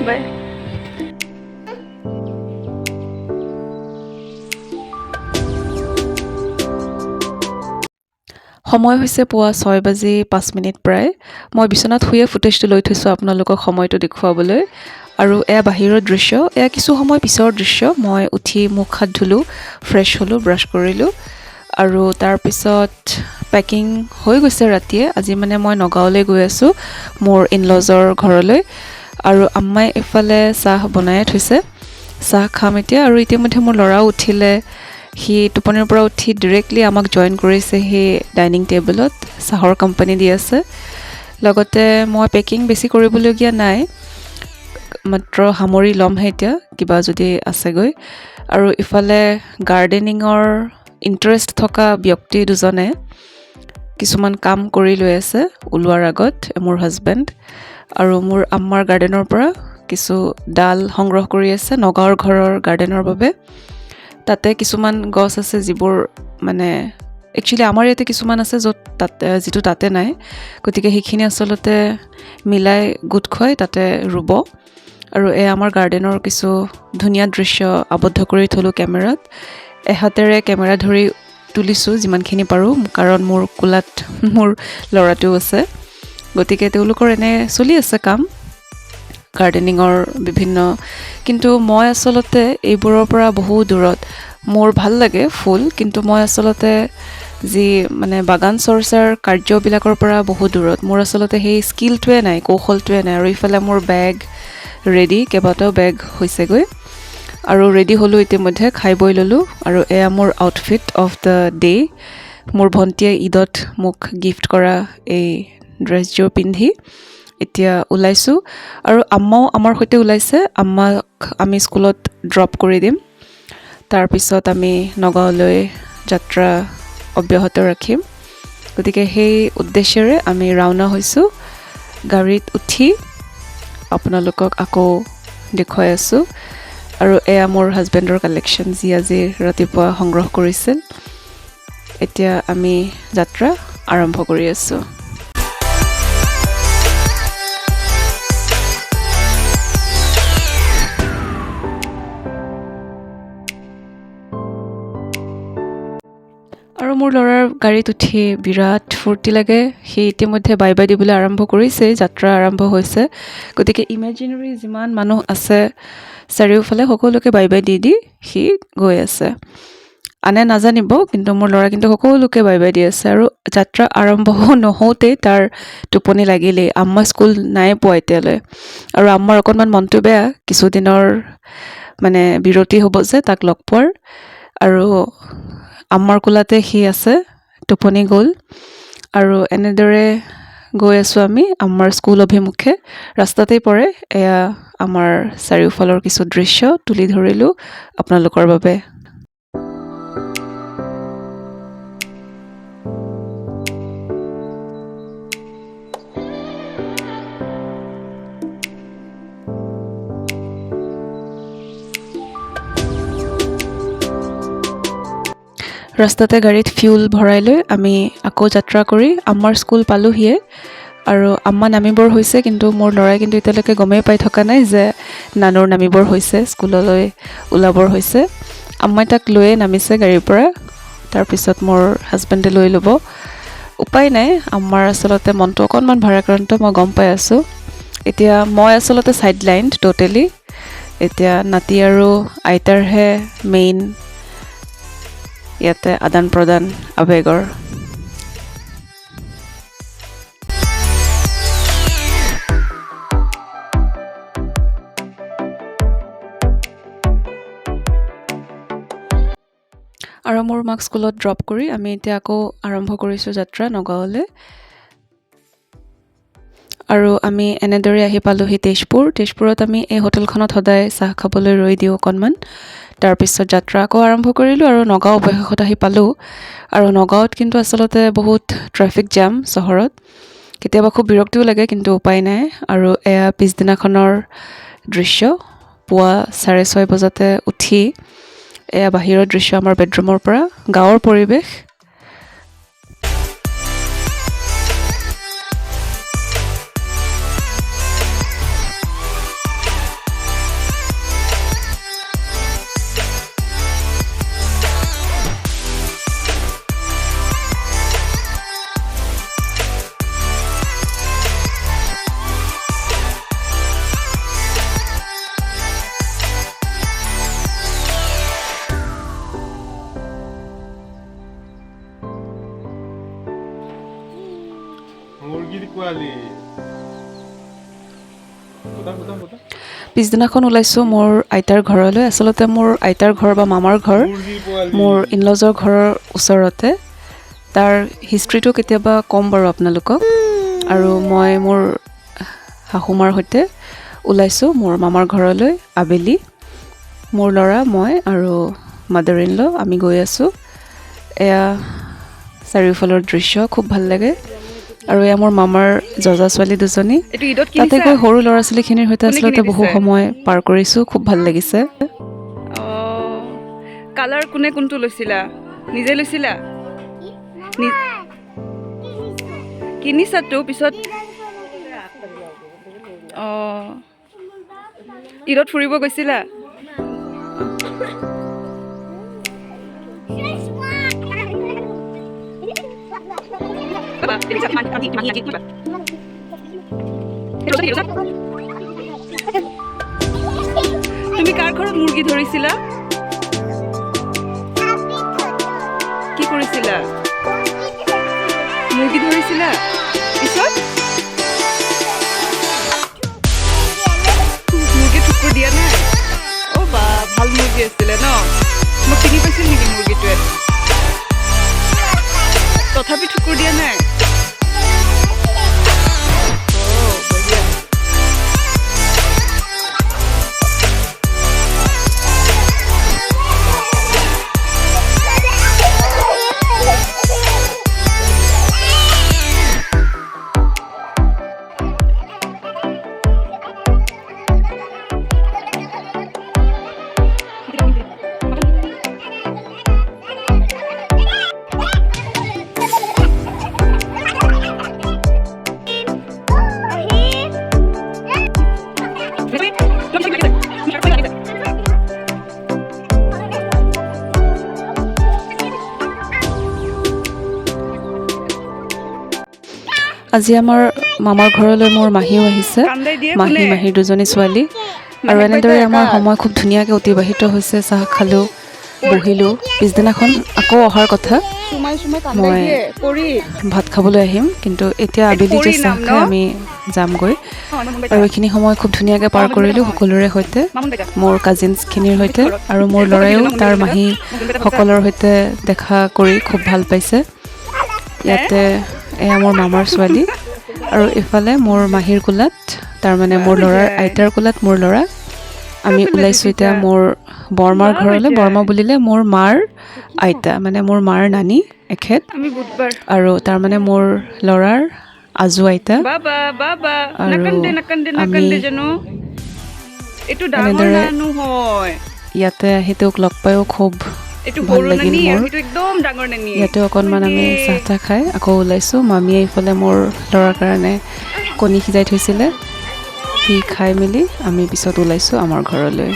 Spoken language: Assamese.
বাই সময় হৈছে পুৱা 6:05 প্ৰায় মই বিচনাত শুয়ে ফুটেজটো লৈ থৈছোঁ আপোনালোকক সময়টো দেখুৱাবলৈ আৰু এয়া বাহিৰৰ দৃশ্য এয়া কিছু সময় পিছৰ দৃশ্য মই উঠি মুখ হাত ধুলোঁ ফ্ৰেছ হ'লোঁ ব্ৰাছ কৰিলোঁ আৰু তাৰপিছত পেকিং হৈ গৈছে ৰাতিয়ে আজি মানে মই নগাঁৱলৈ গৈ আছোঁ মোৰ ইনলজৰ ঘৰলৈ আৰু আম্মাই এফালে চাহ বনাই থৈছে চাহ খাম এতিয়া আৰু ইতিমধ্যে মোৰ ল'ৰাও উঠিলে সি টোপনিৰ পৰা উঠি ডিৰেক্টলি আমাক জইন কৰিছে সেই ডাইনিং টেবুলত চাহৰ কোম্পানী দি আছে লগতে মই পেকিং বেছি কৰিবলগীয়া নাই মাত্ৰ সামৰি ল'মহে এতিয়া কিবা যদি আছেগৈ আৰু ইফালে গাৰ্ডেনিঙৰ ইণ্টাৰেষ্ট থকা ব্যক্তি দুজনে কিছুমান কাম কৰি লৈ আছে ওলোৱাৰ আগত মোৰ হাজবেণ্ড আৰু মোৰ আম্মাৰ গাৰ্ডেনৰ পৰা কিছু ডাল সংগ্ৰহ কৰি আছে নগাঁৱৰ ঘৰৰ গাৰ্ডেনৰ বাবে তাতে কিছুমান গছ আছে যিবোৰ মানে একচুৱেলি আমাৰ ইয়াতে কিছুমান আছে য'ত তাতে যিটো তাতে নাই গতিকে সেইখিনি আচলতে মিলাই গোট খুৱাই তাতে ৰুব আৰু আমাৰ গাৰ্ডেনৰ কিছু ধুনীয়া দৃশ্য আবদ্ধ কৰি থলোঁ কেমেৰাত এহাতেৰে কেমেৰা ধৰি তুলিছোঁ যিমানখিনি পাৰোঁ কাৰণ মোৰ কোলাত মোৰ ল'ৰাটোও আছে গতিকে তেওঁলোকৰ এনে চলি আছে কাম গাৰ্ডেনিঙৰ বিভিন্ন কিন্তু মই আচলতে এইবোৰৰ পৰা বহু দূৰত মোৰ ভাল লাগে ফুল কিন্তু মই আচলতে যি মানে বাগান চৰ্চাৰ কাৰ্যবিলাকৰ পৰা বহু দূৰত মোৰ আচলতে সেই স্কিলটোৱে নাই কৌশলটোৱে নাই আৰু ইফালে মোৰ বেগ ৰেডি কেইবাটাও বেগ হৈছেগৈ আৰু ৰেডি হ'লোঁ ইতিমধ্যে খাই বৈ ল'লোঁ আৰু এয়া মোৰ আউটফিট অফ দ্য ডে মোৰ ভণ্টিয়ে ঈদত মোক গিফ্ট কৰা এই ড্ৰেছযোৰ পিন্ধি এতিয়া ওলাইছোঁ আৰু আম্মাও আমাৰ সৈতে ওলাইছে আম্মাক আমি স্কুলত ড্ৰপ কৰি দিম তাৰপিছত আমি নগাঁৱলৈ যাত্ৰা অব্যাহত ৰাখিম গতিকে সেই উদ্দেশ্যেৰে আমি ৰাওনা হৈছোঁ গাড়ীত উঠি আপোনালোকক আকৌ দেখুৱাই আছোঁ আৰু এয়া মোৰ হাজবেণ্ডৰ কালেকশ্যন যি আজি ৰাতিপুৱা সংগ্ৰহ কৰিছিল এতিয়া আমি যাত্ৰা আৰম্ভ কৰি আছোঁ আৰু মোৰ ল'ৰাৰ গাড়ীত উঠি বিৰাট ফূৰ্তি লাগে সি ইতিমধ্যে বাই বাই দিবলৈ আৰম্ভ কৰিছে যাত্ৰা আৰম্ভ হৈছে গতিকে ইমেজিনেৰী যিমান মানুহ আছে চাৰিওফালে সকলোকে বাই বাই দি সি গৈ আছে আনে নাজানিব কিন্তু মোৰ ল'ৰা কিন্তু সকলোকে বাই বাই দি আছে আৰু যাত্ৰা আৰম্ভ নহওঁতেই তাৰ টোপনি লাগিলেই আম্মা স্কুল নাই পোৱা এতিয়ালৈ আৰু আম্মাৰ অকণমান মনটো বেয়া কিছুদিনৰ মানে বিৰতি হ'ব যে তাক লগ পোৱাৰ আৰু আম্মাৰ কোলাতে সি আছে টোপনি গ'ল আৰু এনেদৰে গৈ আছোঁ আমি আম্মাৰ স্কুল অভিমুখে ৰাস্তাতেই পৰে এয়া আমাৰ চাৰিওফালৰ কিছু দৃশ্য তুলি ধৰিলোঁ আপোনালোকৰ বাবে ৰাস্তাতে গাড়ীত ফিউল ভৰাই লৈ আমি আকৌ যাত্ৰা কৰি আম্মাৰ স্কুল পালোহিয়ে আৰু আম্মা নামিবৰ হৈছে কিন্তু মোৰ ল'ৰাই কিন্তু এতিয়ালৈকে গমেই পাই থকা নাই যে নানুৰ নামিবৰ হৈছে স্কুললৈ ওলাবৰ হৈছে আম্মাই তাক লৈয়ে নামিছে গাড়ীৰ পৰা তাৰপিছত মোৰ হাজবেণ্ডে লৈ ল'ব উপায় নাই আম্মাৰ আচলতে মনটো অকণমান ভাৰাক্ৰান্ত মই গম পাই আছোঁ এতিয়া মই আচলতে চাইডলাইন টোটেলি এতিয়া নাতি আৰু আইতাৰহে মেইন ইয়াতে আদান প্ৰদান আৱেগৰ আৰু মোৰ মাক স্কুলত ড্ৰপ কৰি আমি এতিয়া আকৌ আৰম্ভ কৰিছোঁ যাত্ৰা নগাঁৱলৈ আৰু আমি এনেদৰে আহি পালোঁহি তেজপুৰত আমি এই হোটেলখনত সদায় চাহ খাবলৈ ৰৈ দিওঁ অকণমান তাৰপিছত যাত্ৰা আকৌ আৰম্ভ কৰিলোঁ আৰু নগাঁও অৱশেষত আহি পালোঁ আৰু নগাঁৱত কিন্তু আচলতে বহুত ট্ৰেফিক জাম চহৰত কেতিয়াবা খুব বিৰক্তিও লাগে কিন্তু উপায় নাই আৰু এয়া পিছদিনাখনৰ দৃশ্য পুৱা 6:30 বজাতে উঠি এয়া বাহিৰৰ দৃশ্য আমাৰ বেডৰুমৰ পৰা গাঁৱৰ পৰিৱেশ পিছদিনাখন ওলাইছোঁ মোৰ আইতাৰ ঘৰলৈ আচলতে মোৰ আইতাৰ ঘৰ বা মামাৰ ঘৰ মোৰ ইনলজৰ ঘৰৰ ওচৰতে তাৰ হিষ্ট্ৰীটো কেতিয়াবা ক'ম বাৰু আপোনালোকক আৰু মই মোৰ শাহুমাৰ সৈতে ওলাইছোঁ মোৰ মামাৰ ঘৰলৈ আবেলি মোৰ ল'ৰা মই আৰু মাদাৰ ইন ল আমি গৈ আছোঁ এয়া চাৰিওফালৰ দৃশ্য খুব ভাল লাগে আৰু এয়া মোৰ মামাৰ জজা ছোৱালী দুজনী তাতে গৈ সৰু ল'ৰা ছোৱালীখিনিৰ সৈতে আচলতে বহু সময় পাৰ কৰিছোঁ খুব ভাল লাগিছে কালাৰ কোনে কোনটো লৈছিলা নিজে লৈছিলা কিনিছাতো পিছত ঈদত ফুৰিব গৈছিলা তুমি কাৰ ঘৰত মুৰ্গী ধৰিছিলা কি কৰিছিলা মুৰ্গী ধৰিছিলা পিছত মুৰ্গী ঠুকুৰ দিয়া নাই অ' বা ভাল মুৰ্গী আছিলে ন মই কিনি পাইছিল নেকি মুৰ্গীটোৱে তথাপি ঠুকুৰ দিয়া নাই আজি আমাৰ মামাৰ ঘৰলৈ মোৰ মাহীও আহিছে মাহীৰ দুজনী ছোৱালী আৰু এনেদৰে আমাৰ সময় খুব ধুনীয়াকৈ অতিবাহিত হৈছে চাহ খালোঁ বহিলোঁ পিছদিনাখন আকৌ অহাৰ কথা মই ভাত খাবলৈ আহিম কিন্তু এতিয়া আবেলি যে চাহ খাই আমি যামগৈ আৰু এইখিনি সময় খুব ধুনীয়াকৈ পাৰ কৰিলোঁ সকলোৰে সৈতে মোৰ কাজিনছখিনিৰ সৈতে আৰু মোৰ ল'ৰায়েও তাৰ মাহীসকলৰ সৈতে দেখা কৰি খুব ভাল পাইছে ইয়াতে এয়া মোৰ মামাৰ ছোৱালী আৰু ইফালে মোৰ মাহীৰ কোলাত তাৰমানে মোৰ ল'ৰাৰ আইতাৰ কোলাত মোৰ ল'ৰা আমি ওলাইছোঁ এতিয়া মোৰ বৰমাৰ ঘৰলৈ বৰমা বুলিলে মোৰ মাৰ আইতা মানে মোৰ মাৰ নানী এখেত আৰু তাৰমানে মোৰ ল'ৰাৰ আজু আইতা আৰু আমি এনেদৰে ইয়াতে আহি তেওঁক লগ পায়ো খুব ভাল লাগিল মোৰ ইয়াতে অকণমান আমি চাহ তাহ খাই আকৌ ওলাইছোঁ মামীয়ে এইফালে মোৰ ল'ৰাৰ কাৰণে কণী সিজাই থৈছিলে সি খাই মেলি আমি পিছত ওলাইছোঁ আমাৰ ঘৰলৈ